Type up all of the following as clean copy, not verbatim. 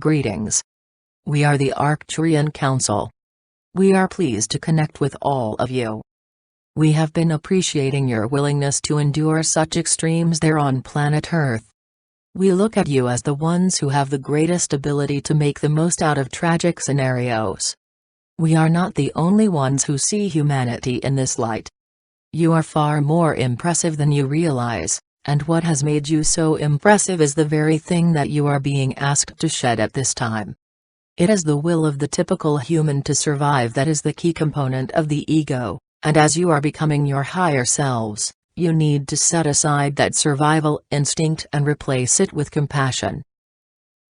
Greetings. We are the Arcturian Council. We are pleased to connect with all of you. We have been appreciating your willingness to endure such extremes there on planet Earth. We look at you as the ones who have the greatest ability to make the most out of tragic scenarios. We are not the only ones who see humanity in this light. You are far more impressive than you realize, and what has made you so impressive is the very thing that you are being asked to shed at this time. It is the will of the typical human to survive that is the key component of the ego, and as you are becoming your higher selves, you need to set aside that survival instinct and replace it with compassion.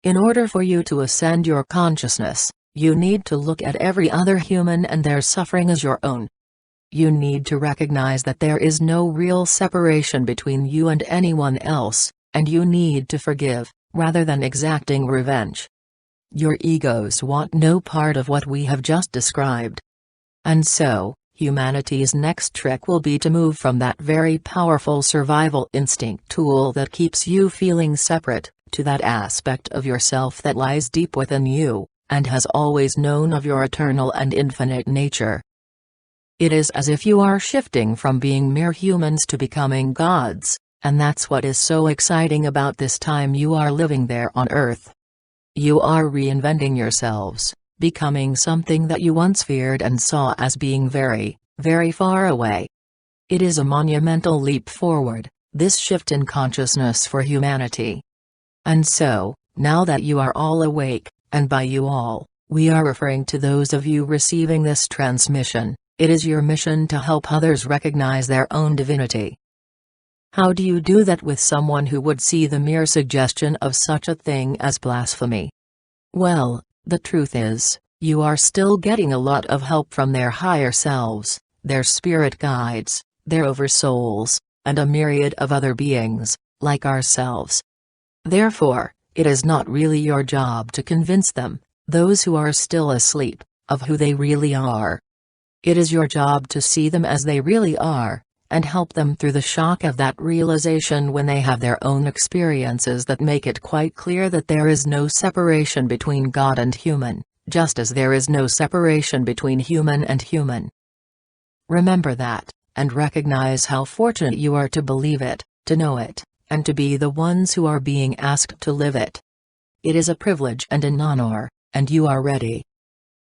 In order for you to ascend your consciousness, you need to look at every other human and their suffering as your own. You need to recognize that there is no real separation between you and anyone else, and you need to forgive, rather than exacting revenge. Your egos want no part of what we have just described. And so, humanity's next trick will be to move from that very powerful survival instinct tool that keeps you feeling separate, to that aspect of yourself that lies deep within you, and has always known of your eternal and infinite nature. It is as if you are shifting from being mere humans to becoming gods, and that's what is so exciting about this time you are living there on Earth. You are reinventing yourselves, becoming something that you once feared and saw as being very, very far away. It is a monumental leap forward, this shift in consciousness for humanity. And so, now that you are all awake, and by you all, we are referring to those of you receiving this transmission, it is your mission to help others recognize their own divinity. How do you do that with someone who would see the mere suggestion of such a thing as blasphemy? Well, the truth is, you are still getting a lot of help from their higher selves, their spirit guides, their oversouls, and a myriad of other beings, like ourselves. Therefore, it is not really your job to convince them, those who are still asleep, of who they really are. It is your job to see them as they really are, and help them through the shock of that realization when they have their own experiences that make it quite clear that there is no separation between God and human, just as there is no separation between human and human. Remember that, and recognize how fortunate you are to believe it, to know it, and to be the ones who are being asked to live it. It is a privilege and an honor, and you are ready.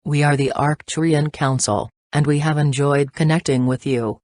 We are the Arcturian Council, and we have enjoyed connecting with you.